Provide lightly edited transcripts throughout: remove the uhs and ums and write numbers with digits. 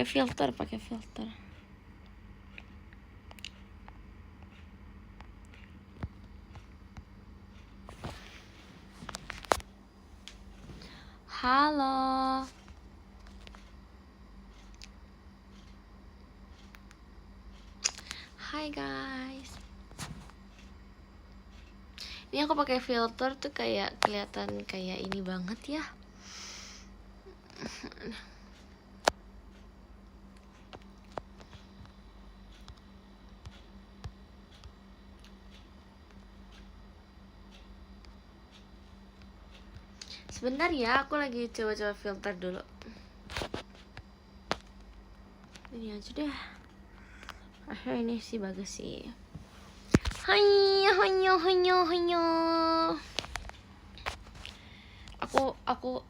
pakai filter. Halo. Hai guys. Ini aku pakai filter tuh kayak kelihatan kayak ini banget ya. Sebentar ya, aku lagi coba-coba filter dulu. Ini aja deh. Ini sih bagus sih. Hai.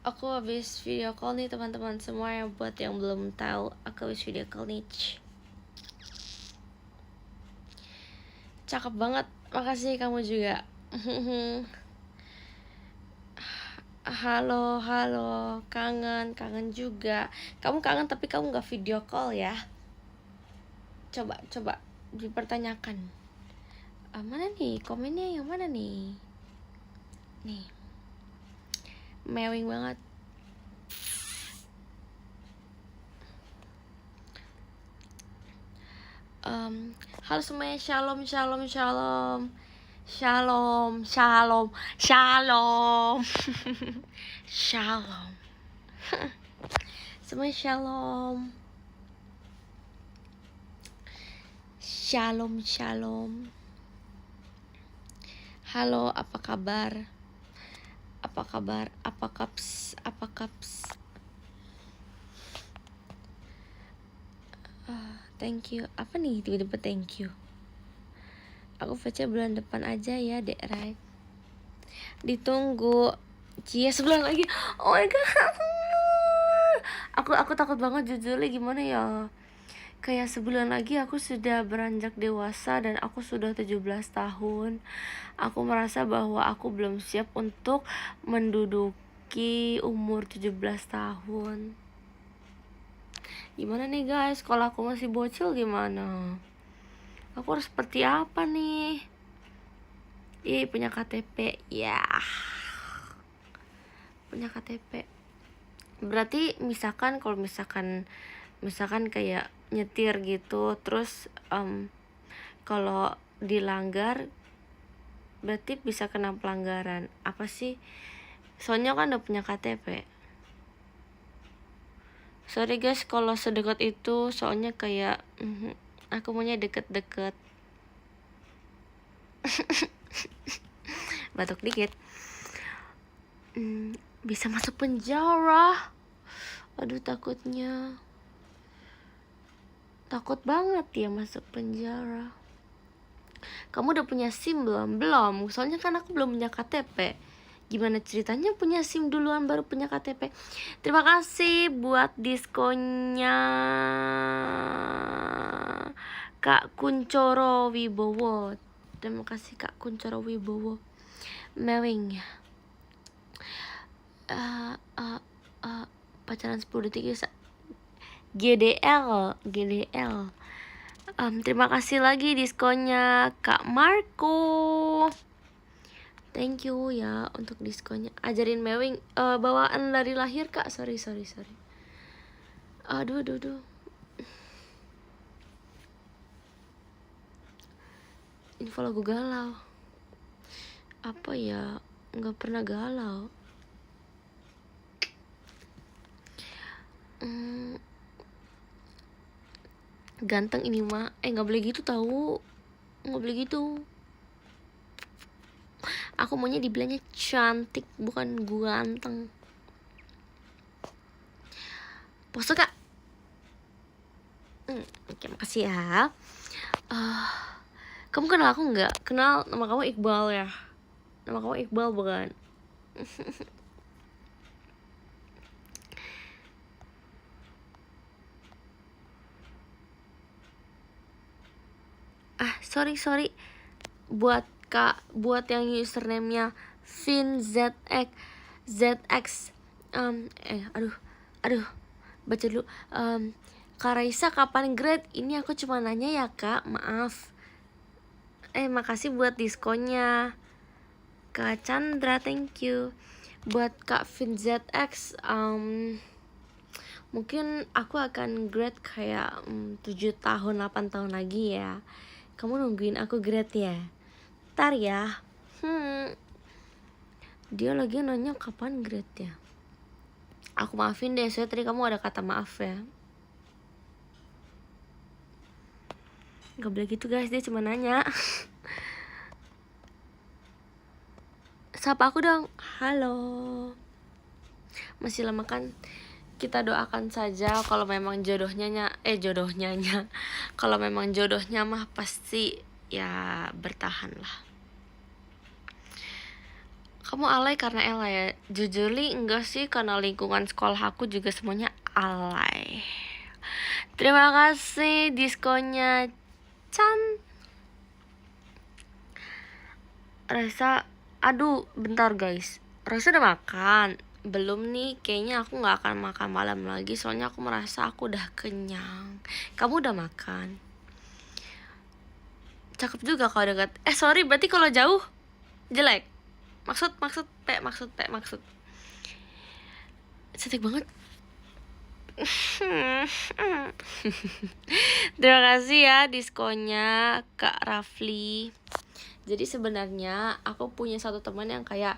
Aku habis video call nih teman-teman semua. Yang buat yang belum tahu, aku habis video call nih. Cakep banget. Makasih kamu juga. Halo, kangen juga. Kamu kangen tapi kamu nggak video call ya? Coba dipertanyakan. Mana nih komennya, yang mana nih? Nih, mewing banget. Halo semuanya, shalom. Semuanya shalom. Halo, apa kabar? Apa kaps? Thank you. Apa nih tiba-tiba thank you? Aku baca bulan depan aja ya, Dek Rai. Ditunggu. Cia, sebulan lagi. Oh my god. Aku takut banget jujur, gimana ya? Kayak sebulan lagi aku sudah beranjak dewasa dan aku sudah 17 tahun. Aku merasa bahwa aku belum siap untuk menduduki umur 17 tahun. Gimana nih guys, kalau aku masih bocil gimana? Aku harus seperti apa nih? Punya KTP. Ya. Punya KTP. Berarti misalkan kayak nyetir gitu, terus kalau dilanggar berarti bisa kena pelanggaran. Apa sih? Soalnya kan udah punya KTP. Sorry guys kalau sedekat itu, soalnya kayak aku maunya deket-deket. Batuk dikit. Bisa masuk penjara. Aduh, takutnya. Takut banget ya masuk penjara. Kamu udah punya SIM belum? Belum. Soalnya kan aku belum punya KTP. Gimana ceritanya punya SIM duluan baru punya KTP? Terima kasih buat diskonnya Kak Kuncoro Wibowo. Terima kasih Kak Kuncoro Wibowo. Mewing. Pacaran 10 detik ya. GDL. Terima kasih lagi diskonnya Kak Marco. Thank you ya untuk diskonnya. Ajarin mewing bawaan dari lahir Kak. Sorry. Aduh. Info lagu galau. Apa ya? Nggak pernah galau. Ganteng ini mah. Nggak boleh gitu tahu. Nggak boleh gitu. Aku maunya dibilangnya cantik, bukan ganteng. Pose Kak. Oke, makasih ya. Kamu kenal aku nggak? Kenal, nama kamu Iqbal ya? Nama kamu Iqbal bukan? Sorry. Buat yang username-nya ZX. Aduh. Baca dulu. Kak Raisa kapan grade? Ini aku cuma nanya ya kak, maaf. Makasih buat diskonnya. Kak Chandra, thank you. Buat Kak Vin ZX, mungkin aku akan grade kayak 7 tahun 8 tahun lagi ya. Kamu nungguin aku grade ya? Ntar ya. Dia lagi nanya kapan grade ya. Aku maafin deh, soalnya tadi kamu ada kata maaf ya. Gak boleh gitu guys, dia cuma nanya. Sapa aku dong. Halo. Masih lama kan? Kita doakan saja kalau memang jodohnya kalau memang jodohnya mah pasti ya bertahan lah. Kamu alay karena Ella ya? Jujur enggak sih, karena lingkungan sekolah aku juga semuanya alay. Terima kasih diskonnya Chan. Rasa, aduh bentar guys, Rasa udah makan? Belum nih, kayaknya aku gak akan makan malam lagi, soalnya aku merasa aku udah kenyang. Kamu udah makan? Cakep juga kalau dekat. Sorry, berarti kalau jauh jelek. Maksud. Cantik banget. Terima kasih ya diskonnya Kak Rafli. Jadi sebenarnya aku punya satu teman yang kayak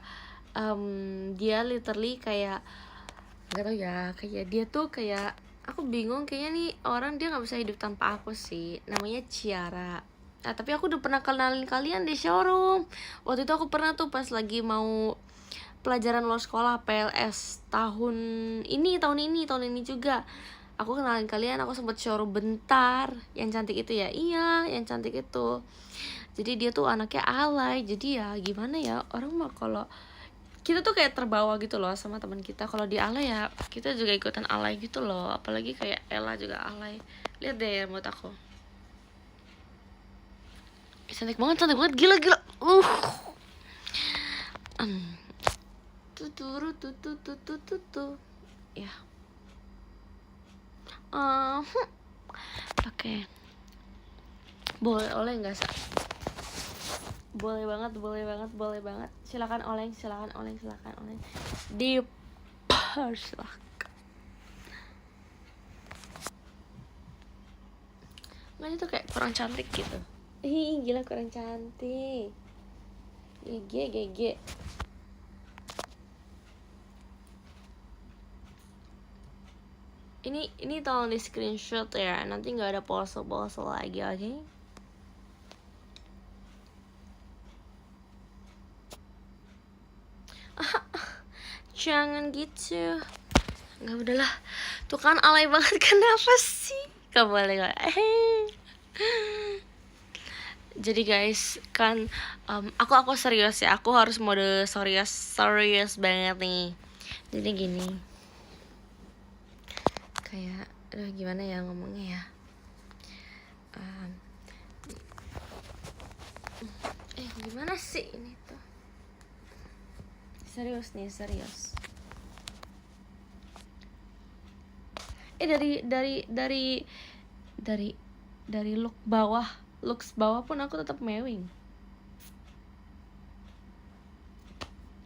dia literally kayak gak tau ya, kayak dia tuh kayak aku bingung, kayaknya nih orang dia nggak bisa hidup tanpa aku sih. Namanya Ciara. Nah, tapi aku udah pernah kenalin kalian di showroom. Waktu itu aku pernah tuh pas lagi mau pelajaran luar sekolah PLS tahun ini juga. Aku kenalin kalian, aku sempet showroom bentar. Yang cantik itu ya? Iya, yang cantik itu. Jadi dia tuh anaknya alay. Jadi ya gimana ya, orang mah kalau kita tuh kayak terbawa gitu loh sama teman kita. Kalau dia alay ya kita juga ikutan alay gitu loh. Apalagi kayak Ella juga alay. Lihat deh rambut aku. Cantik banget, gila. Ya. Oke. Boleh oleh nggak sih? Boleh banget. Silakan oleng. Dipersilakan. Nggak, itu kayak kurang cantik gitu. Gila kurang cantik. GG. Ini tolong di screenshot ya. Nanti nggak ada pose lagi, oke? Okay? Jangan gitu. Nggak, udahlah. Tuh kan alay banget, kenapa sih? Gak boleh. Jadi guys, kan aku serius ya. Aku harus mode serius banget nih. Jadi gini. Kayak gimana ya ngomongnya ya. Gimana sih ini tuh? Serius. Dari looks bawah pun aku tetap mewing.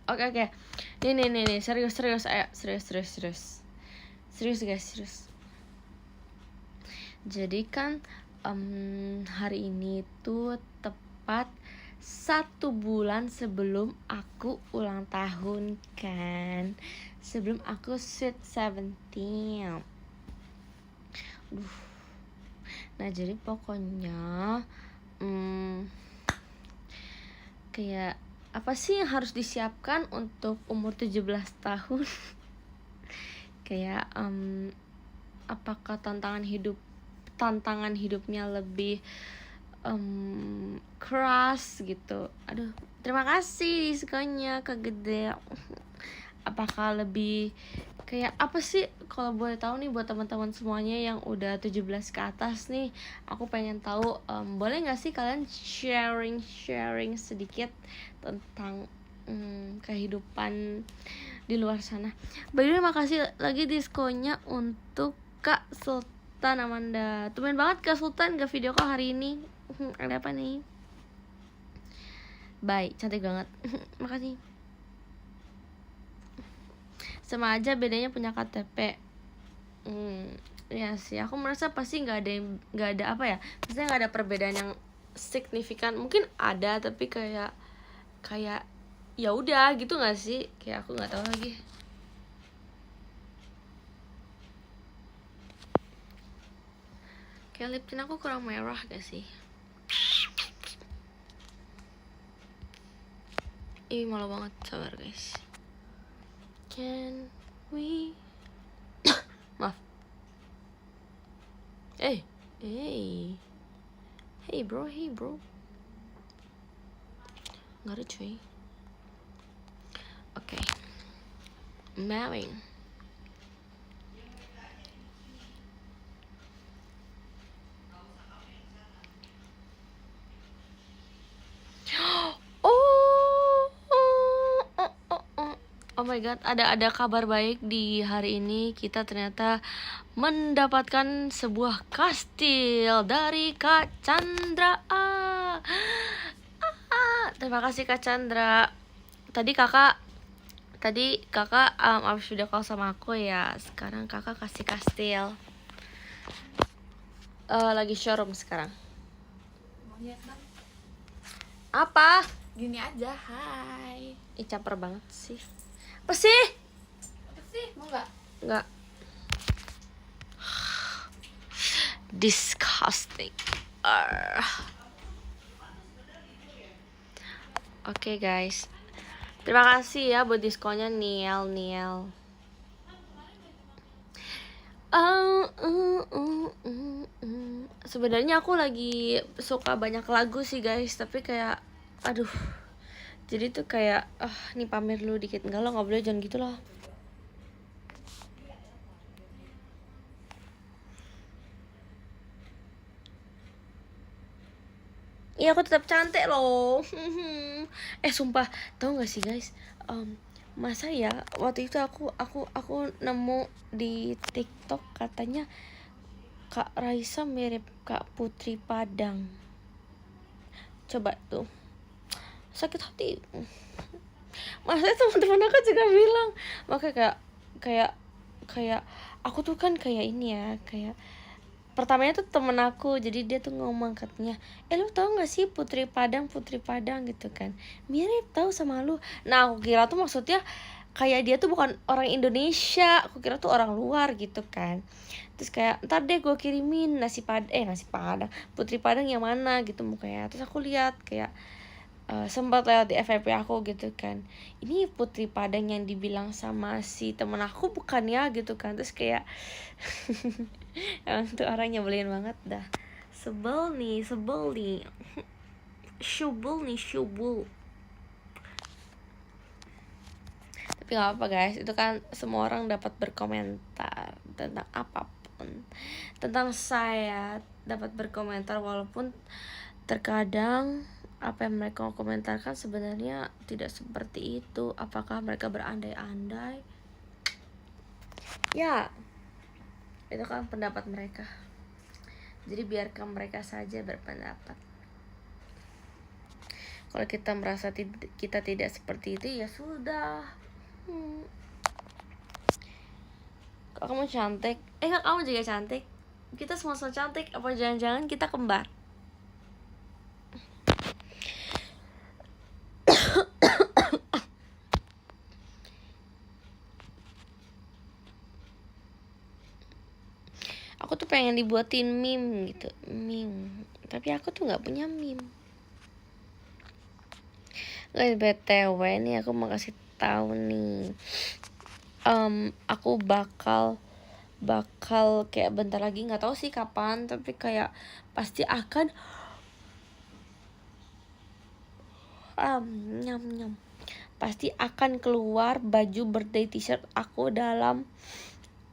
Oke. Nih, serius, ayo, serius guys. Jadi kan hari ini tuh tepat 1 bulan sebelum aku ulang tahun kan, sebelum aku sweet 17. Nah jadi pokoknya kayak apa sih yang harus disiapkan untuk umur 17 tahun? Kayak apakah tantangan hidupnya lebih keras gitu. Aduh, terima kasih diskonnya kegede. Apakah lebih kayak apa sih, kalau boleh tahu nih buat teman-teman semuanya yang udah 17 ke atas nih, aku pengen tahu, boleh nggak sih kalian sharing sedikit tentang kehidupan di luar sana. By the way, makasih lagi diskonnya untuk Kak Sultan Amanda. Tumben banget Kak Sultan gak video call hari ini. Ada apa nih? Bye, cantik banget. Makasih. Sama aja bedanya punya KTP. Ya sih, aku merasa pasti nggak ada apa ya, maksudnya nggak ada perbedaan yang signifikan. Mungkin ada tapi kayak ya udah gitu nggak sih, kayak aku nggak tahu lagi. Kayak lip tint aku kurang merah gak sih? Ih, malu banget, sabar guys. Can we maaf. Hey bro, nggak ada cuy. Oke. Mowing. Oh my god, ada kabar baik di hari ini. Kita ternyata mendapatkan sebuah kastil dari Kak Chandra. Terima kasih Kak Chandra. Tadi kakak abis video call sama aku ya. Sekarang kakak kasih kastil. Lagi showroom sekarang. Mau lihat bang? Apa? Gini aja, hai. Ih, caper banget sih. Apa sih? Mau nggak? Nggak. Disgusting. Oke guys, terima kasih ya buat diskonnya Niel. Sebenarnya aku lagi suka banyak lagu sih guys, tapi kayak aduh, jadi tuh kayak nih pamer dulu dikit. Enggak lo, nggak boleh, jangan gitu loh. Iya, aku tetap cantik loh. Sumpah, tahu nggak sih guys, masa ya waktu itu aku nemu di TikTok katanya Kak Raisa mirip Kak Putri Padang. Coba tuh, sakit hati. Masa teman-teman aku juga bilang, makanya kayak aku tuh kan kayak ini ya, kayak pertamanya tuh temen aku, jadi dia tuh ngomong katanya, lu tau gak sih Putri Padang gitu kan, mirip tau sama lu. Nah aku kira tuh maksudnya kayak dia tuh bukan orang Indonesia, aku kira tuh orang luar gitu kan. Terus kayak ntar deh gue kirimin nasi padang Putri Padang yang mana gitu mukanya. Terus aku lihat kayak sempat lewat di FYP aku gitu kan, ini Putri Padang yang dibilang sama si temen aku bukan ya gitu kan. Terus kayak emang tuh orang nyebelin banget dah. Sebel nih Syubul. Tapi gak apa guys, itu kan semua orang dapat berkomentar tentang apapun, tentang saya dapat berkomentar, walaupun terkadang apa yang mereka komentarkan sebenarnya tidak seperti itu. Apakah mereka berandai-andai? Ya, itu kan pendapat mereka. Jadi biarkan mereka saja berpendapat. Kalau kita merasa kita tidak seperti itu, ya sudah. Kamu cantik. Kamu juga cantik. Kita semua cantik. Apa jangan-jangan kita kembar? Aku tuh pengen dibuatin meme gitu, tapi aku tuh nggak punya meme. Guys, BTW nih aku mau kasih tahu nih, aku bakal kayak bentar lagi, nggak tahu sih kapan, tapi kayak pasti akan pasti akan keluar baju birthday t-shirt aku dalam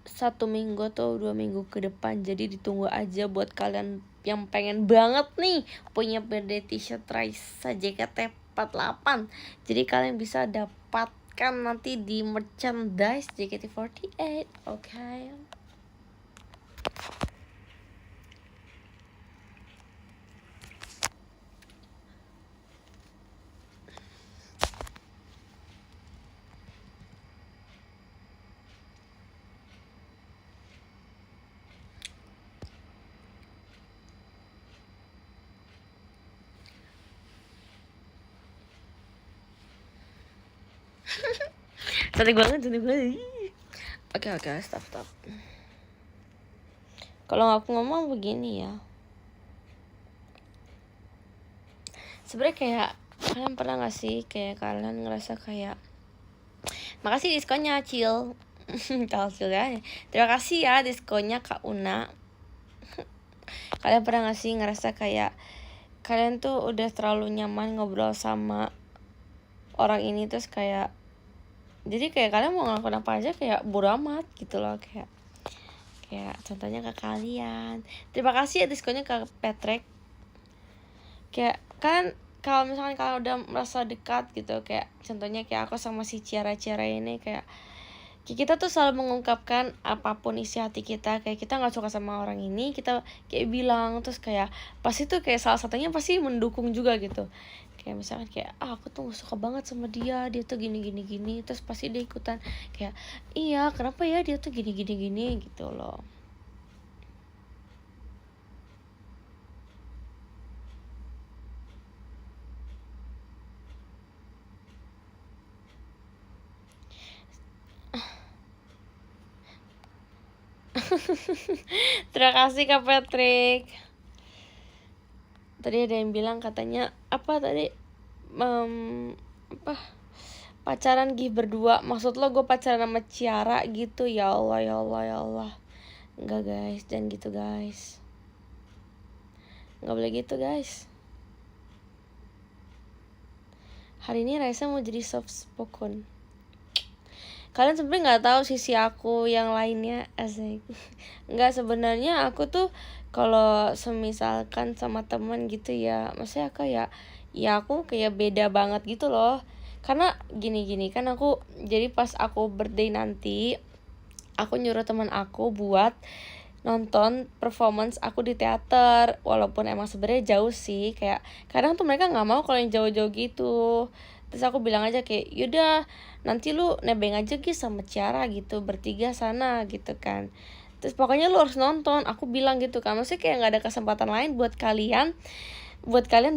1 minggu atau 2 minggu ke depan. Jadi ditunggu aja buat kalian yang pengen banget nih punya birthday t-shirt Raisa JKT48. Jadi kalian bisa dapatkan nanti di merchandise JKT48. Okay. Cantik banget. Oke, stop. Kalau aku ngomong begini ya, sebenarnya kayak kalian pernah gak sih kayak kalian ngerasa kayak, makasih diskonnya Cil. Cil ya. Terima kasih ya diskonnya Kak Una. Kalian pernah gak sih ngerasa kayak kalian tuh udah terlalu nyaman ngobrol sama orang ini, terus kayak jadi kayak kalian mau ngelakuin apa aja kayak bodo amat gitu loh, kayak contohnya ke kalian. Terima kasih ya diskonnya ke Patrick. Kayak kan kalau misalkan kalian udah merasa dekat gitu, kayak contohnya kayak aku sama si Ciara ini, kayak kita tuh selalu mengungkapkan apapun isi hati kita, kayak kita nggak suka sama orang ini, kita kayak bilang, terus kayak pasti tuh kayak salah satunya pasti mendukung juga gitu. Kayak misalkan kayak aku tuh gak suka banget sama dia tuh gini, terus pasti dia ikutan kayak iya kenapa ya dia tuh gini gitu loh. Terima kasih Kak Patrick. Tadi ada yang bilang katanya apa tadi, apa pacaran berdua, maksud lo gue pacaran sama Ciara gitu? Ya Allah. Enggak guys, jangan gitu guys, nggak boleh gitu guys. Hari ini Raisa mau jadi soft spoken. Kalian sebenarnya nggak tahu sisi aku yang lainnya, asik. Nggak, sebenarnya aku tuh kalau semisalkan sama teman gitu ya, maksudnya kayak ya aku kayak beda banget gitu loh. Karena gini kan aku jadi pas aku birthday nanti, aku nyuruh teman aku buat nonton performance aku di teater, walaupun emang sebenarnya jauh sih, kayak kadang tuh mereka nggak mau kalau yang jauh-jauh gitu. Terus aku bilang aja kayak yaudah nanti lu nebeng aja gitu sama Ciara gitu, bertiga sana gitu kan. Terus pokoknya lu harus nonton, aku bilang gitu kan. Maksudnya kayak nggak ada kesempatan lain buat kalian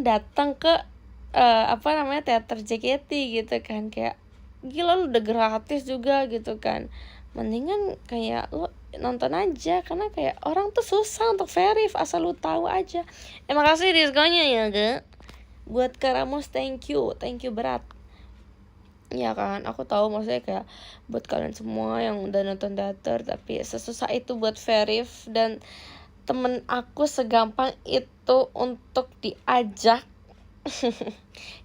datang ke apa namanya teater JKT gitu kan. Kayak gila lu udah gratis juga gitu kan, mendingan kayak lu nonton aja, karena kayak orang tuh susah untuk verif, asal lu tahu aja. Makasih diskonnya ya Ge. Buat Kak Ramos, thank you berat. Ya kan, aku tahu maksudnya kayak buat kalian semua yang udah nonton teater, tapi sesusah itu buat verif, dan temen aku segampang itu untuk diajak.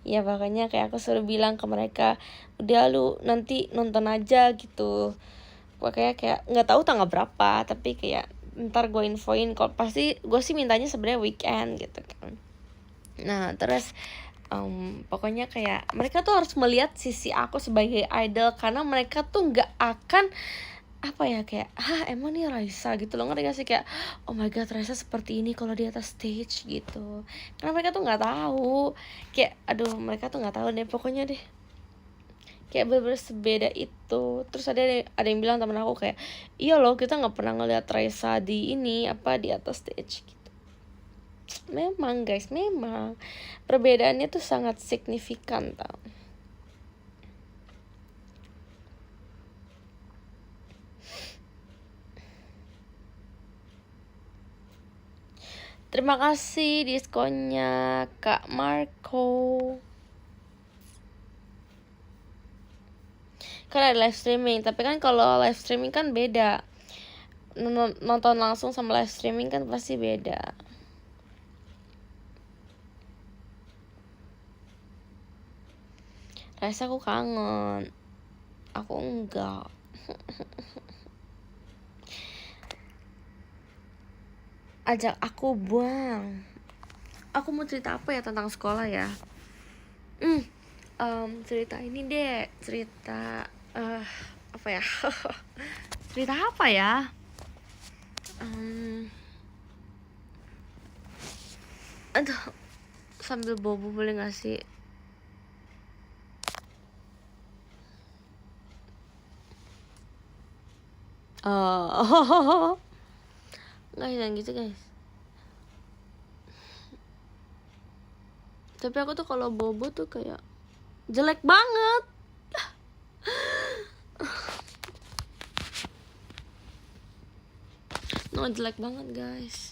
Ya makanya kayak aku suruh bilang ke mereka, udah lu nanti nonton aja gitu. Makanya kayak nggak tahu tanggal berapa, tapi kayak ntar gue infoin. Kalau pasti gue sih mintanya sebenarnya weekend gitu kan. Nah terus pokoknya kayak mereka tuh harus melihat sisi aku sebagai idol, karena mereka tuh nggak akan apa ya kayak emang nih Raisa gitu loh, ngerti gak sih, kayak oh my god Raisa seperti ini kalau di atas stage gitu. Karena mereka tuh nggak tahu, kayak aduh mereka tuh nggak tahu deh pokoknya deh, kayak bener-bener sebeda itu. Terus ada yang bilang temen aku kayak iya loh kita nggak pernah ngeliat Raisa di ini apa di atas stage gitu. Memang guys, memang perbedaannya tuh sangat signifikan tau. Terima kasih diskonnya Kak Marco. Kan ada live streaming, tapi kan kalau live streaming kan beda. Nonton langsung sama live streaming kan pasti beda. Raisa aku kangen. Aku enggak. Ajak aku buang. Aku mau cerita apa ya tentang sekolah ya? Cerita ini deh, cerita apa ya? Cerita apa ya? Aduh, sambil bobo boleh gak sih? Guys, jangan gitu guys. Tapi aku tuh kalau bobo tuh kayak jelek banget. jelek banget guys.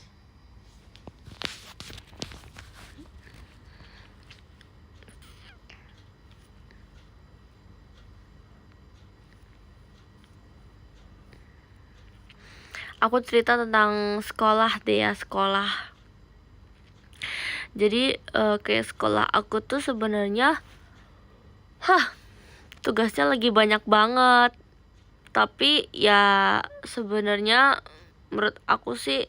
Aku cerita tentang sekolah deh ya, sekolah. Jadi kayak sekolah aku tuh sebenarnya tugasnya lagi banyak banget. Tapi ya sebenarnya menurut aku sih,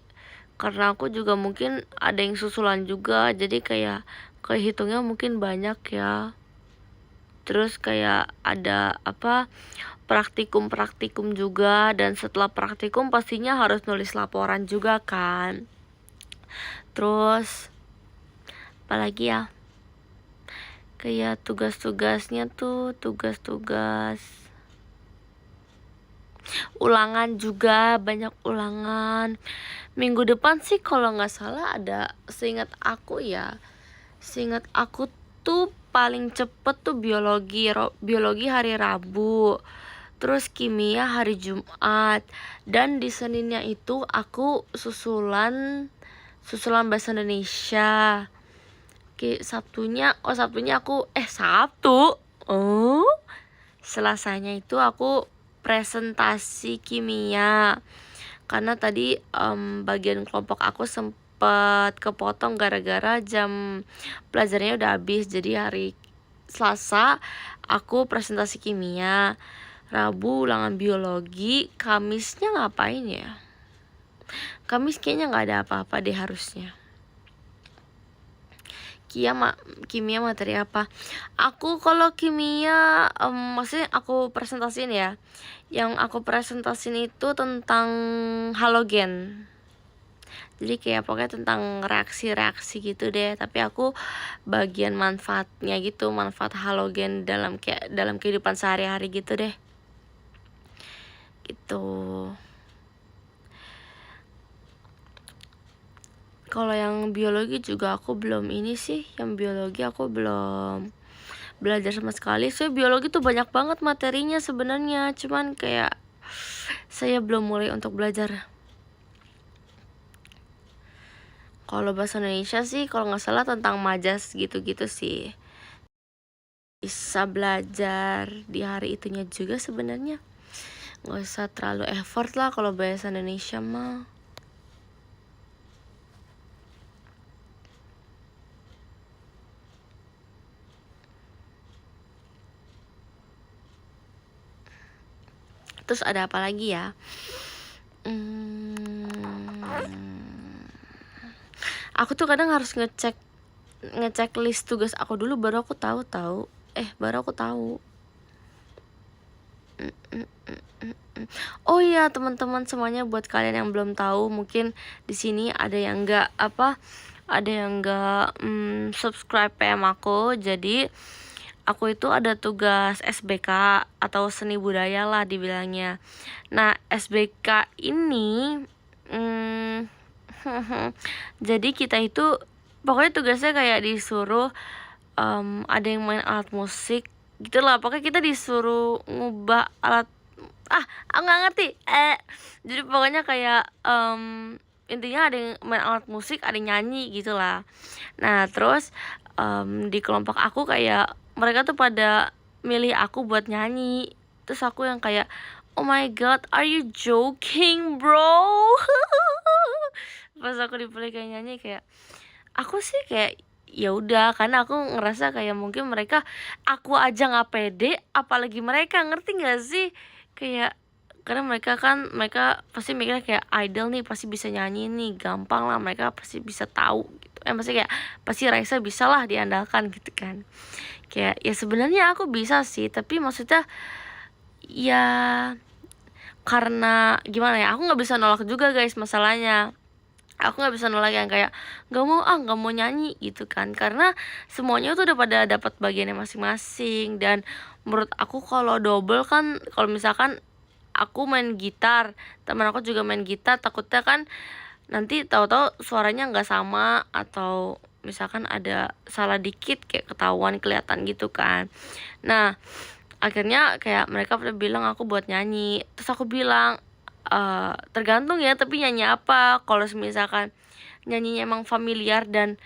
karena aku juga mungkin ada yang susulan juga, jadi kayak kehitungnya mungkin banyak ya. Terus kayak ada praktikum juga, dan setelah praktikum pastinya harus nulis laporan juga kan. Terus apalagi ya, kayak tugas-tugasnya tuh tugas ulangan juga, banyak ulangan. Minggu depan sih kalau nggak salah ada, seingat aku tuh paling cepet tuh biologi hari Rabu, terus kimia hari Jumat, dan di Seninnya itu aku susulan bahasa Indonesia. Sabtunya aku Sabtu. Selasanya itu aku presentasi kimia. Karena tadi bagian kelompok aku sempet kepotong gara-gara jam pelajarannya udah habis. Jadi hari Selasa aku presentasi kimia, Rabu ulangan biologi, Kamisnya ngapain ya? Kamis kayaknya nggak ada apa-apa deh harusnya. Kimia materi apa? Aku kalau kimia maksudnya aku presentasiin ya. Yang aku presentasiin itu tentang halogen. Jadi kayak pokoknya tentang reaksi-reaksi gitu deh. Tapi aku bagian manfaatnya gitu, manfaat halogen dalam kehidupan sehari-hari gitu deh. Gitu. Kalau yang biologi juga aku belum ini sih. Yang biologi aku belum belajar sama sekali. Soalnya biologi tuh banyak banget materinya sebenarnya. Cuman kayak saya belum mulai untuk belajar. Kalau bahasa Indonesia sih kalau nggak salah tentang majas gitu-gitu sih. Bisa belajar di hari itunya juga sebenarnya. Nggak usah terlalu effort lah kalau bahasa Indonesia mah. Terus ada apa lagi ya? Aku tuh kadang harus ngecek list tugas aku dulu, baru aku tahu. Oh iya teman-teman semuanya, buat kalian yang belum tahu, mungkin di sini ada yang nggak subscribe PM aku. Jadi aku itu ada tugas SBK atau seni budaya lah dibilangnya. Nah SBK ini jadi kita itu pokoknya tugasnya kayak disuruh ada yang main alat musik gitu lah. Pokoknya kita disuruh ngubah alat, aku nggak ngerti. Jadi pokoknya kayak intinya ada yang main alat musik, ada yang nyanyi gitu lah. Nah terus di kelompok aku kayak mereka tuh pada milih aku buat nyanyi. Terus aku yang kayak, oh my god, are you joking bro? Pas aku dipilih kayak nyanyi, kayak aku sih kayak ya udah, karena aku ngerasa kayak mungkin aku aja nggak pede, apalagi mereka, ngerti nggak sih? Kayak karena mereka pasti mikirnya kayak idol nih pasti bisa nyanyi nih, gampang lah, mereka pasti bisa tahu gitu. Maksudnya kayak pasti Raisa bisa lah diandalkan gitu kan. Kayak ya sebenarnya aku bisa sih, tapi maksudnya ya karena gimana ya, aku nggak bisa nolak juga guys. Masalahnya aku nggak bisa nolak yang kayak nggak mau nyanyi gitu kan, karena semuanya tuh udah pada dapat bagiannya masing-masing. Dan menurut aku kalau double kan, kalau misalkan aku main gitar, teman aku juga main gitar, takutnya kan nanti tahu-tahu suaranya nggak sama, atau misalkan ada salah dikit kayak ketahuan, kelihatan gitu kan. Nah akhirnya kayak mereka pada bilang aku buat nyanyi. Terus aku bilang tergantung ya, tapi nyanyi apa. Kalau misalkan nyanyinya emang familiar dan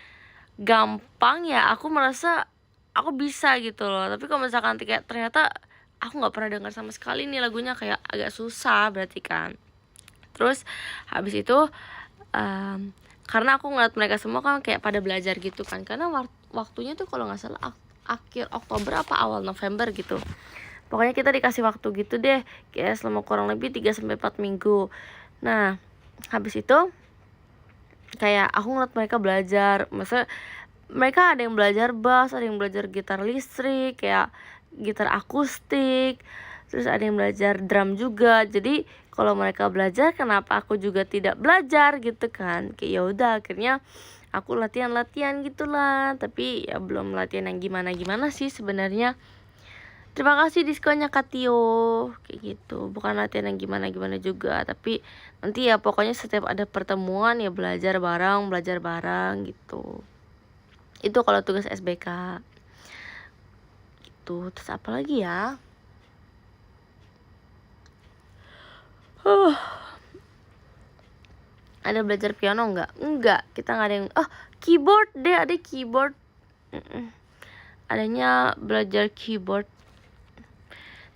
gampang ya aku merasa aku bisa gitu loh. Tapi kalau misalkan kayak ternyata aku nggak pernah dengar sama sekali nih lagunya, kayak agak susah berarti kan. Terus habis itu karena aku ngeliat mereka semua kan kayak pada belajar gitu kan, karena waktunya tuh kalau nggak salah akhir Oktober apa awal November gitu. Pokoknya kita dikasih waktu gitu deh, kayak selama kurang lebih 3-4 minggu. Nah, habis itu kayak aku ngeliat mereka belajar. Maksudnya mereka ada yang belajar bass, ada yang belajar gitar listrik, kayak gitar akustik. Terus ada yang belajar drum juga. Jadi kalau mereka belajar, kenapa aku juga tidak belajar gitu kan. Kayak yaudah, akhirnya aku latihan-latihan gitulah. Tapi ya belum latihan yang gimana-gimana sih sebenarnya. Terima kasih diskonnya Kak Tio. Kayak gitu. Bukan latihan yang gimana-gimana juga, tapi nanti ya pokoknya setiap ada pertemuan ya belajar bareng gitu. Itu kalau tugas SBK. Gitu. Terus apa lagi ya? Ada belajar piano nggak? Enggak, kita nggak ada yang keyboard deh, ada keyboard. Adanya belajar keyboard.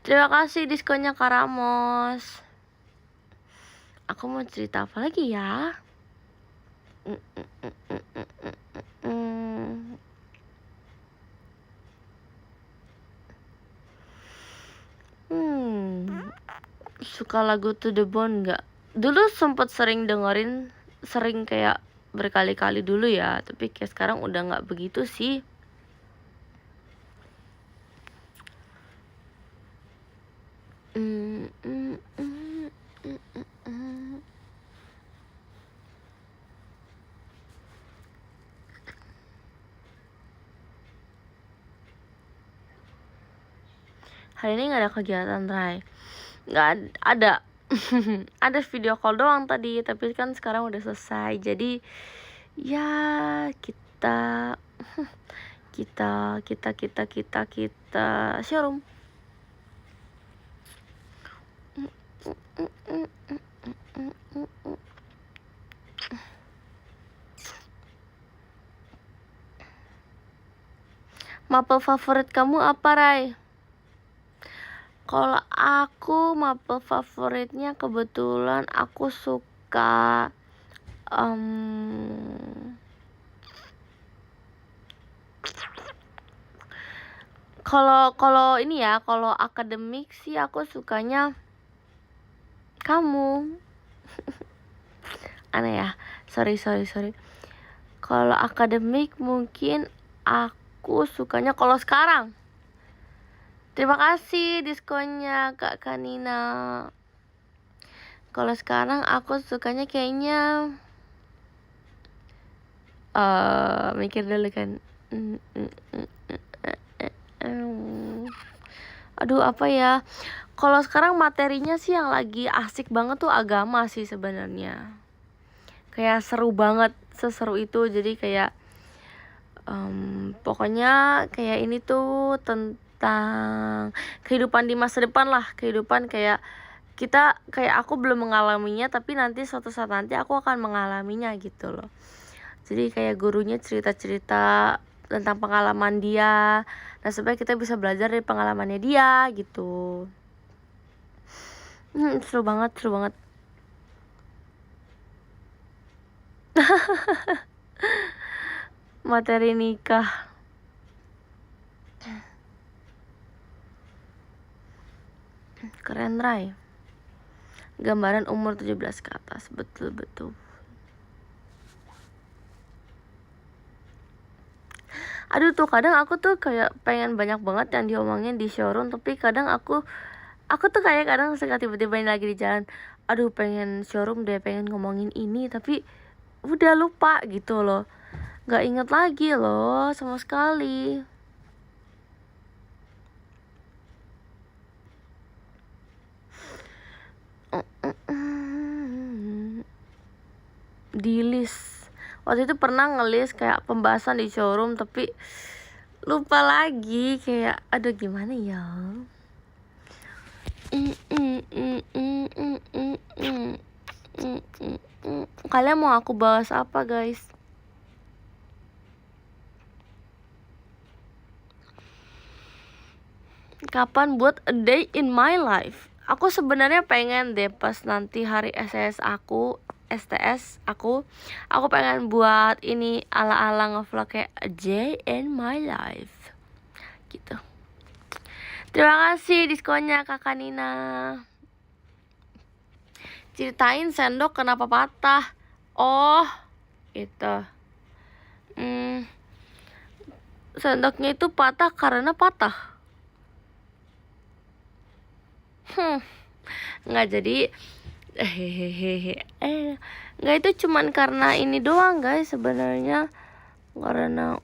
Terima kasih diskonnya Kak Ramos. Aku mau cerita apa lagi ya? Suka lagu To The Bone nggak? Dulu sempet sering dengerin, sering kayak berkali-kali dulu ya. Tapi kayak sekarang udah nggak begitu sih. Hari ini nggak ada kegiatan, Rai. Nggak ada. Ada video call doang tadi, tapi kan sekarang udah selesai. Jadi ya kita showroom. Maple favorit kamu apa, Rai? Kalau aku maple favoritnya kebetulan aku suka kalau ini ya, kalau akademik sih aku sukanya kamu. Aneh ya, sorry. Kalau akademik mungkin aku sukanya kalau sekarang. Terima kasih diskonnya Kak Kanina. Kalau sekarang aku sukanya kayaknya mikir dulu kan. Aduh, apa ya? Kalau sekarang materinya sih yang lagi asik banget tuh agama sih sebenarnya. Kayak seru banget, seseru itu. Jadi kayak pokoknya kayak ini tuh tentang kehidupan di masa depan lah. Kehidupan kayak kita, kayak aku belum mengalaminya, tapi nanti suatu saat nanti aku akan mengalaminya gitu loh. Jadi kayak gurunya cerita-cerita tentang pengalaman dia. Nah, supaya kita bisa belajar dari pengalamannya dia gitu. Seru banget. Materi nikah. Keren, Rai. Gambaran umur 17 ke atas. Betul. Aduh, tuh kadang aku tuh kayak pengen banyak banget yang diomongin di showroom, tapi kadang aku tuh kayak kadang suka tiba-tiba ini lagi di jalan, aduh pengen showroom deh, pengen ngomongin ini, tapi udah lupa gitu loh, nggak inget lagi loh sama sekali. Di list waktu itu pernah ngelis kayak pembahasan di showroom, tapi lupa lagi, kayak aduh gimana ya. Kalian mau aku bahas apa, guys? Kapan buat a day in my life? Aku sebenarnya pengen deh pas nanti hari STS aku pengen buat ini ala-ala ngevlog kayak a day in my life gitu. Terima kasih diskonnya Kakak Nina. Ceritain sendok kenapa patah. Oh, itu. Sendoknya itu patah karena patah. Nggak, jadi hehehe. Nggak, itu cuman karena ini doang, guys, sebenarnya karena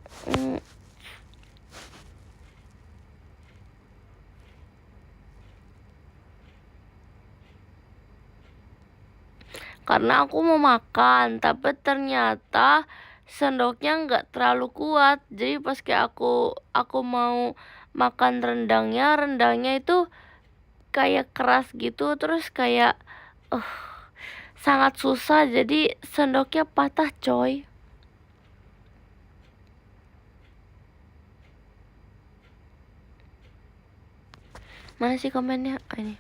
karena aku mau makan, tapi ternyata sendoknya nggak terlalu kuat. Jadi pas kayak aku mau makan rendangnya itu kayak keras gitu, terus kayak sangat susah, jadi sendoknya patah, coy. Mana sih komennya? Ini.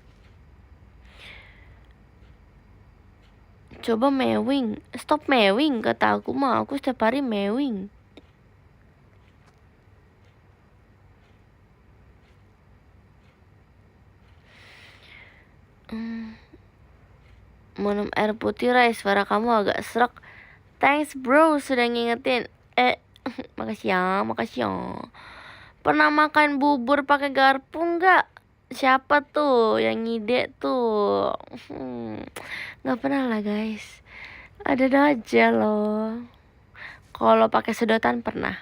Coba mewing. Stop mewing, kata aku mah. Aku setiap hari mewing. Minum air putih, Rai. Suara kamu agak serak. Thanks bro, sudah ngingetin. Makasih ya. Pernah makan bubur pakai garpu nggak? Siapa tuh yang ngide tuh? Nggak pernah lah, guys. Ada aja loh. Kalau pakai sedotan pernah.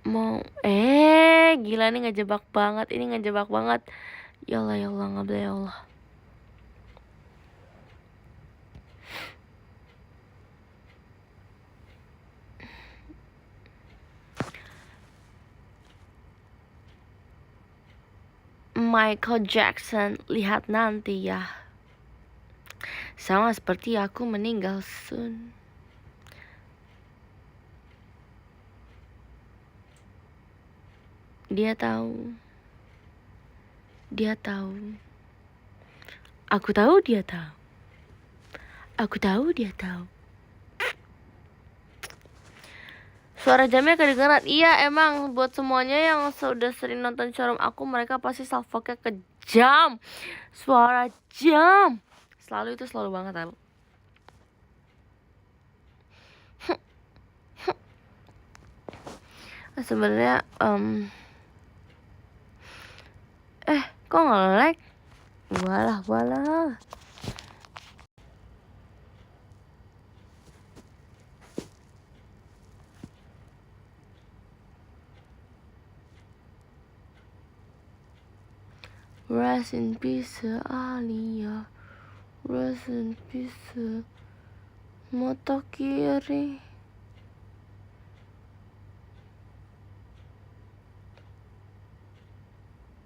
Mau gila nih, ngejebak banget. Ini ngejebak banget. Ya Allah, nggak boleh, ya Allah. Michael Jackson, lihat nanti ya. Sama seperti aku meninggal soon. Dia tahu. Aku tahu dia tahu. Suara jamnya kedengeran. Iya, emang buat semuanya yang sudah sering nonton showroom aku, mereka pasti salvoknya ke jam. Suara jam selalu banget aku. Sebenarnya kok nge-lag? Walah. Rest in peace, Alia. Rest in peace, mata kiri.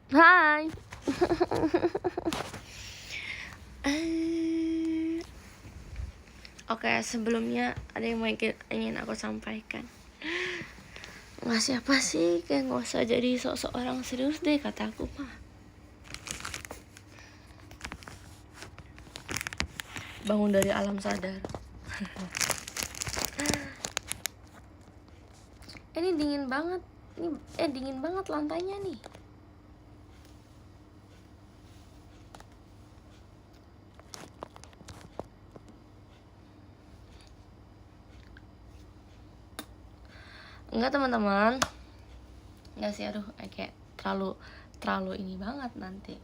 Hai. Oke, sebelumnya ada yang ingin aku sampaikan. Nggak siapa sih, kayak nggak usah jadi sok-sok orang serius deh, kata aku mah. Bangun dari alam sadar. Ini dingin banget. Dingin banget lantainya nih. Enggak, teman-teman. Enggak sih, aduh, kayak terlalu ini banget nanti.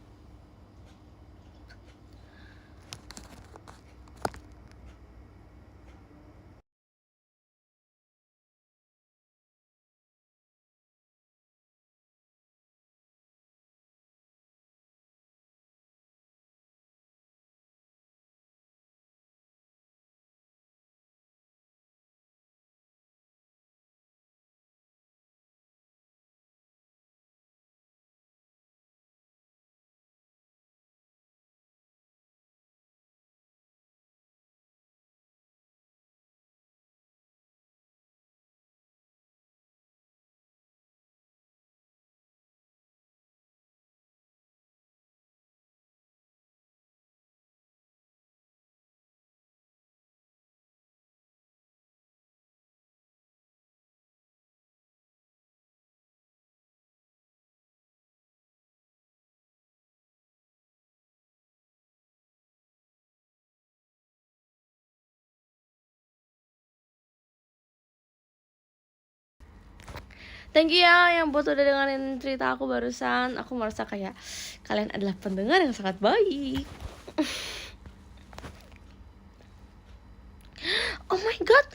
Thank you ya yang buat udah dengerin cerita aku barusan. Aku merasa kayak kalian adalah pendengar yang sangat baik. Oh my god,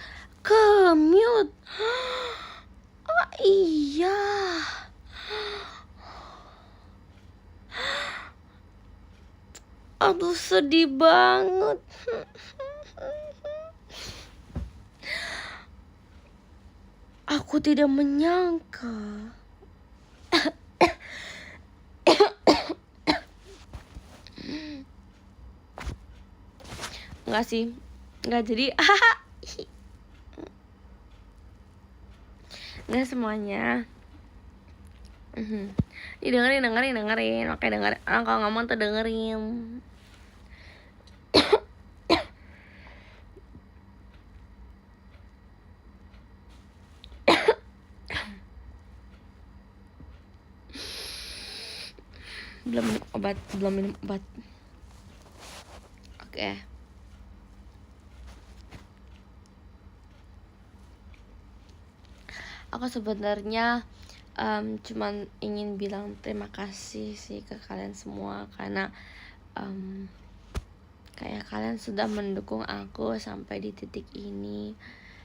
ke-mute. Oh iya. Aduh sedih banget. Aku tidak menyangka. Enggak sih, enggak jadi. Enggak semuanya. Dengerin. Oke, dengerin. Kalau ngomong tuh dengerin. belum minum obat. Oke. Aku sebenarnya cuman ingin bilang terima kasih sih ke kalian semua karena kayak kalian sudah mendukung aku sampai di titik ini,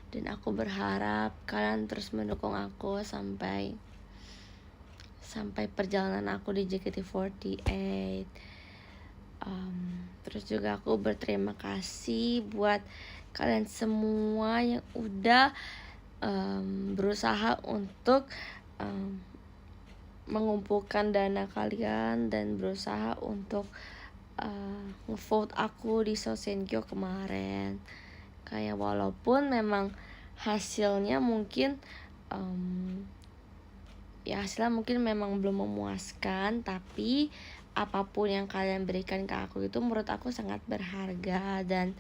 dan aku berharap kalian terus mendukung aku sampai perjalanan aku di JKT48. Terus juga aku berterima kasih buat kalian semua yang udah berusaha untuk mengumpulkan dana kalian dan berusaha untuk ngevote aku di Sosenkyo kemarin. Kayak walaupun memang hasilnya mungkin hasilnya mungkin memang belum memuaskan, tapi apapun yang kalian berikan ke aku itu menurut aku sangat berharga, dan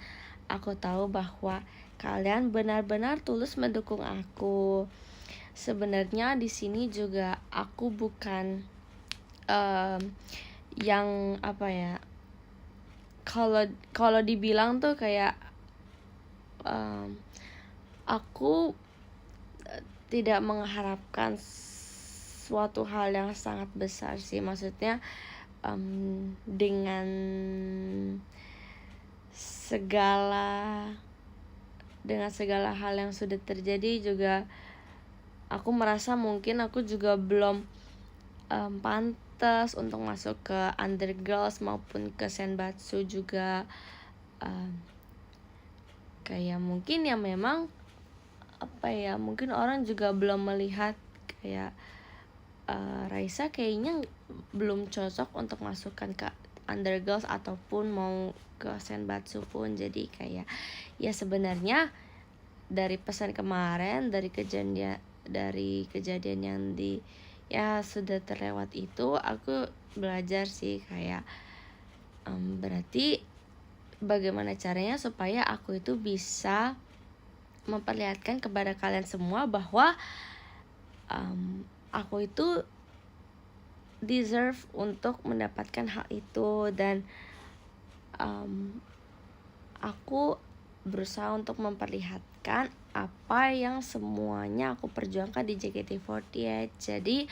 aku tahu bahwa kalian benar-benar tulus mendukung aku. Sebenarnya di sini juga aku bukan yang apa ya, kalau dibilang tuh kayak aku tidak mengharapkan suatu hal yang sangat besar sih. Maksudnya dengan segala hal yang sudah terjadi juga aku merasa mungkin aku juga belum pantas untuk masuk ke Undergirls maupun ke Senbatsu juga. Kayak mungkin ya memang mungkin orang juga belum melihat kayak Raisa kayaknya belum cocok untuk masukkan ke Undergirls ataupun mau ke Senbatsu pun. Jadi kayak ya sebenarnya dari pesan kemarin, dari kejadian yang sudah terlewat itu, aku belajar sih kayak berarti bagaimana caranya supaya aku itu bisa memperlihatkan kepada kalian semua bahwa aku itu deserve untuk mendapatkan hal itu, dan aku berusaha untuk memperlihatkan apa yang semuanya aku perjuangkan di JKT48. Jadi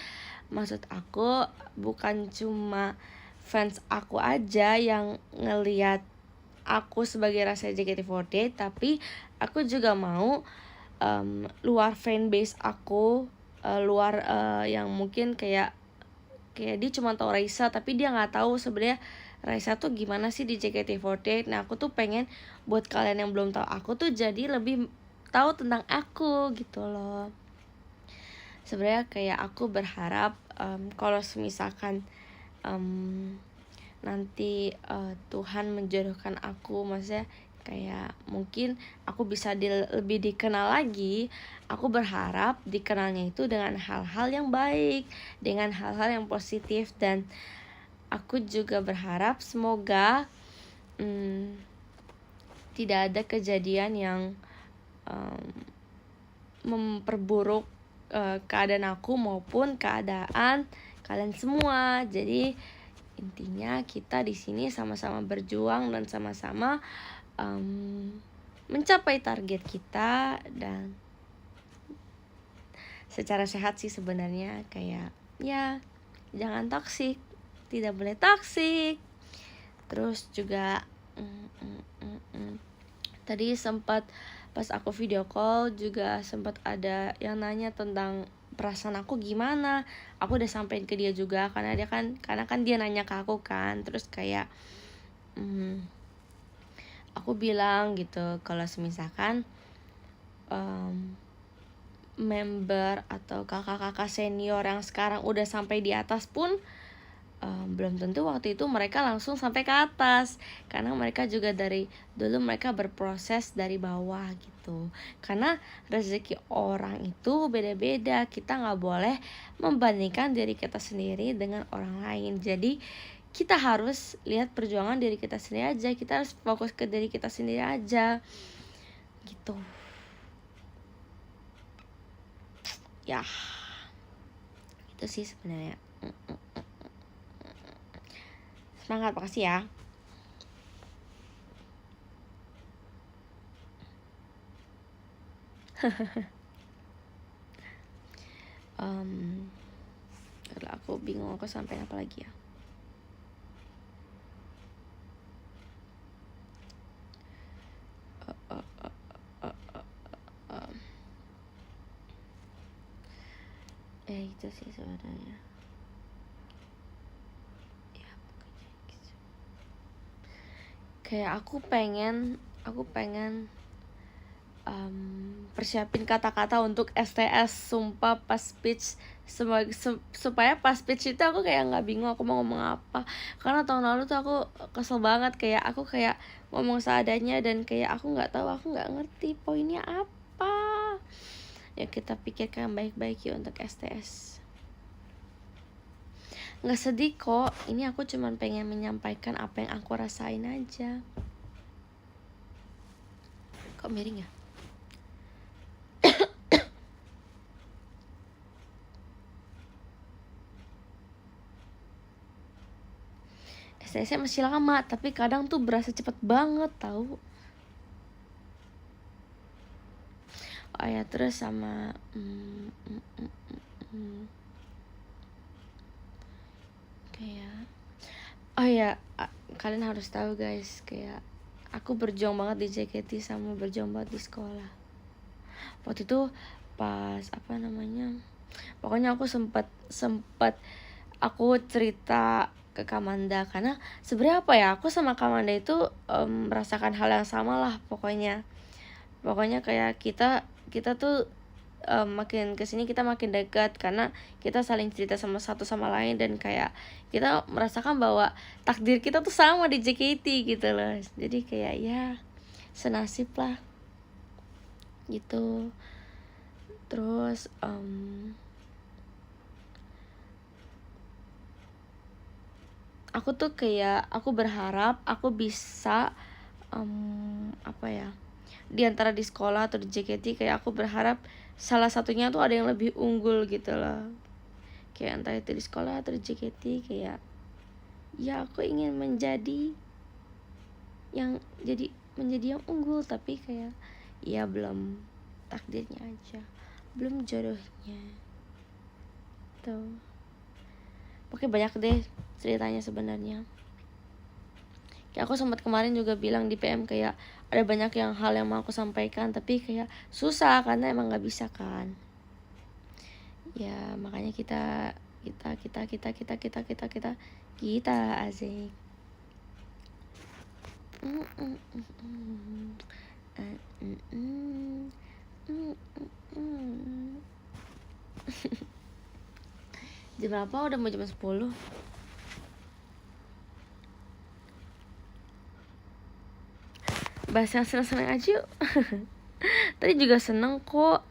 maksud aku bukan cuma fans aku aja yang ngelihat aku sebagai Raisa JKT48, tapi aku juga mau luar fanbase aku, luar yang mungkin kayak dia cuma tahu Raisa tapi dia nggak tahu sebenarnya Raisa tuh gimana sih di JKT48. Nah aku tuh pengen buat kalian yang belum tahu aku tuh jadi lebih tahu tentang aku gitu loh. Sebenarnya kayak aku berharap kalau misalkan nanti Tuhan menjodohkan aku, maksudnya kayak mungkin aku bisa lebih dikenal lagi. Aku berharap dikenalnya itu dengan hal-hal yang baik, dengan hal-hal yang positif, dan aku juga berharap semoga tidak ada kejadian yang memperburuk keadaan aku maupun keadaan kalian semua. Jadi intinya kita di sini sama-sama berjuang dan sama-sama mencapai target kita, dan secara sehat sih sebenarnya, kayak ya jangan toksik, tidak boleh toksik. Terus juga tadi sempat pas aku video call juga sempat ada yang nanya tentang perasaan aku gimana. Aku udah sampein ke dia juga karena kan dia nanya ke aku kan. Terus kayak aku bilang gitu kalau misalkan member atau kakak-kakak senior yang sekarang udah sampai di atas pun belum tentu waktu itu mereka langsung sampai ke atas, karena mereka juga dari dulu mereka berproses dari bawah gitu. Karena rezeki orang itu beda-beda, kita nggak boleh membandingkan diri kita sendiri dengan orang lain. Jadi kita harus lihat perjuangan diri kita sendiri aja, kita harus fokus ke diri kita sendiri aja gitu ya. Itu sih sebenarnya. Semangat, makasih ya. Aku bingung aku sampai apa lagi ya. Itu sih sebenarnya. Ya, gitu. Kayak aku pengen persiapin kata-kata untuk STS, sumpah pas speech, supaya pas speech itu aku kayak nggak bingung aku mau ngomong apa. Karena tahun lalu tuh aku kesel banget, kayak aku kayak ngomong seadanya dan kayak aku nggak ngerti poinnya apa. Ya kita pikirkan baik-baik ya untuk STS. Nggak sedih kok, ini aku cuman pengen menyampaikan apa yang aku rasain aja. Kok miring ya? STS masih lama, tapi kadang tuh berasa cepet banget tahu. Oh ya, terus sama kayak oh ya, kalian harus tahu guys, kayak aku berjuang banget di JKT sama berjuang banget di sekolah. Waktu itu pas pokoknya aku sempat aku cerita ke Kamanda, karena sebenarnya apa ya, aku sama Kamanda itu merasakan hal yang sama lah pokoknya kayak kita tuh makin kesini kita makin dekat karena kita saling cerita sama satu sama lain, dan kayak kita merasakan bahwa takdir kita tuh sama di JKT gitu loh. Jadi kayak ya senasib lah gitu. Terus aku tuh kayak aku berharap aku bisa di antara di sekolah atau di JKT, kayak aku berharap salah satunya tuh ada yang lebih unggul gitu loh. Kayak entah itu di sekolah atau di JKT, kayak ya aku ingin menjadi yang unggul, tapi kayak ya belum takdirnya aja, belum jodohnya tuh. Oke, banyak deh ceritanya sebenarnya. Kayak aku sempat kemarin juga bilang di PM kayak ada banyak hal yang mau aku sampaikan, tapi kayak susah karena emang nggak bisa kan. Ya makanya kita asik. Jam berapa? Udah mau jam 10. Bahas yang seneng-seneng aja yuk. Tadi juga seneng kok.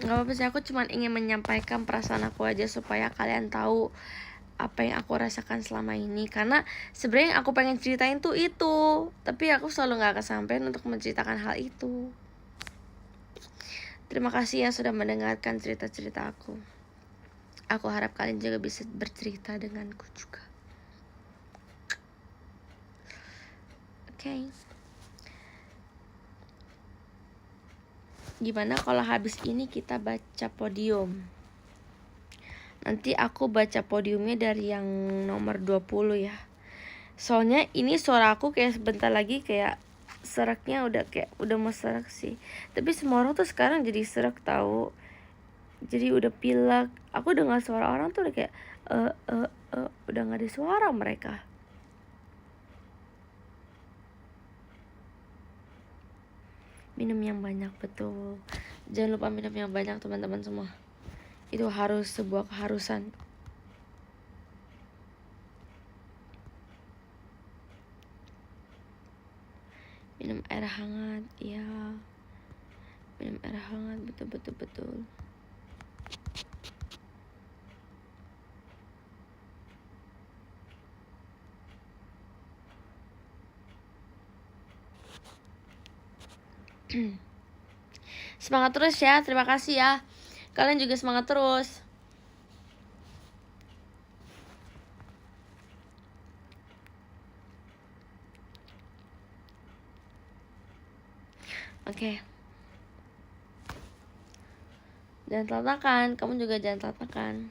Gak apa-apa sih, aku cuma ingin menyampaikan perasaan aku aja supaya kalian tahu apa yang aku rasakan selama ini. Karena sebenarnya yang aku pengen ceritain tuh itu, tapi aku selalu gak kesampaian untuk menceritakan hal itu. Terima kasih ya sudah mendengarkan cerita-cerita aku. Aku harap kalian juga bisa bercerita denganku juga. Oke. Gimana kalau habis ini kita baca podium? Nanti aku baca podiumnya dari yang nomor 20 ya. Soalnya ini suara aku kayak sebentar lagi kayak seraknya udah mau serak sih. Tapi semua orang tuh sekarang jadi serak tahu. Jadi udah pilek. Aku dengar suara orang tuh udah kayak udah gak ada suara mereka. Minum yang banyak, betul. Jangan lupa minum yang banyak teman-teman semua. Itu harus sebuah keharusan. Minum air hangat, ya. Minum air hangat, betul. Semangat terus ya, terima kasih ya. Kalian juga semangat terus. Oke. Jangan telat makan, kamu juga jangan telat makan.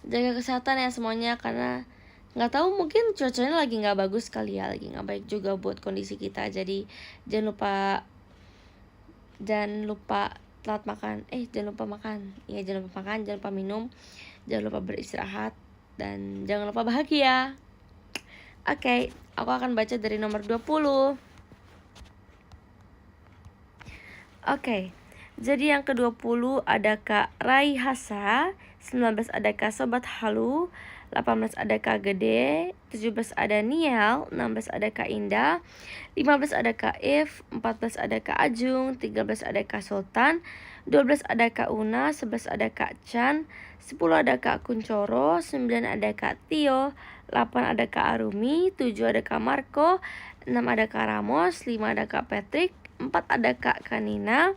Jaga kesehatan ya semuanya, karena nggak tahu mungkin cuacanya lagi nggak bagus kali ya, lagi nggak baik juga buat kondisi kita. Jadi jangan lupa telat makan. Jangan lupa makan. Iya, jangan lupa makan, jangan lupa minum, jangan lupa beristirahat, dan jangan lupa bahagia. Oke, aku akan baca dari nomor 20. Oke, jadi yang ke-20 ada Kak Raihasa, 19 ada Kak Sobat Halu, 18 ada Kak Gede, 17 ada Niel, 16 ada Kak Indah, 15 ada Kak If, 14 ada Kak Ajung, 13 ada Kak Sultan, 12 ada Kak Una, 11 ada Kak Chan, 10 ada Kak Kuncoro, 9 ada Kak Tio, 8 ada Kak Arumi, 7 ada Kak Marco, 6 ada Kak Ramos, 5 ada Kak Patrick, 4 ada Kak Kanina,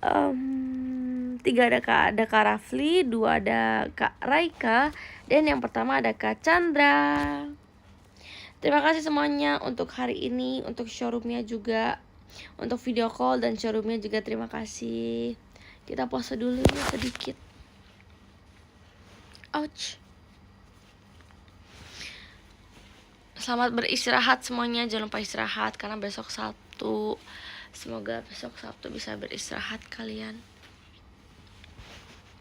3 ada Kak Rafli, 2 ada Kak Raika, dan yang pertama ada Kak Chandra. Terima kasih semuanya untuk hari ini, untuk showroomnya juga, untuk video call dan showroomnya juga terima kasih. Kita pause dulu ya sedikit. Ouch. Selamat beristirahat semuanya, jangan lupa istirahat karena besok Sabtu. Semoga besok Sabtu bisa beristirahat kalian.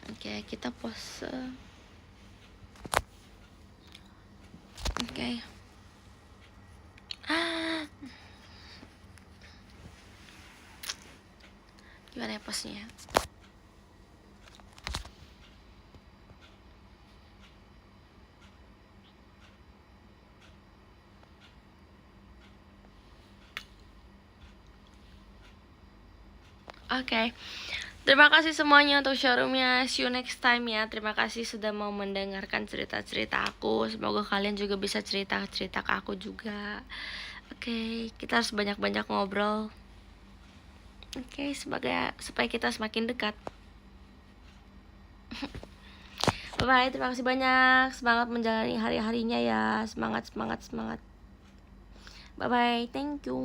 Oke, kita pause. Oke. Gimana ya posnya? Oke. Terima kasih semuanya untuk showroomnya. See you next time ya. Terima kasih sudah mau mendengarkan cerita-cerita aku. Semoga kalian juga bisa cerita-cerita ke aku juga. Oke, kita harus banyak-banyak ngobrol. Oke, supaya kita semakin dekat. Bye-bye, terima kasih banyak. Semangat menjalani hari-harinya ya. Semangat. Bye-bye, thank you.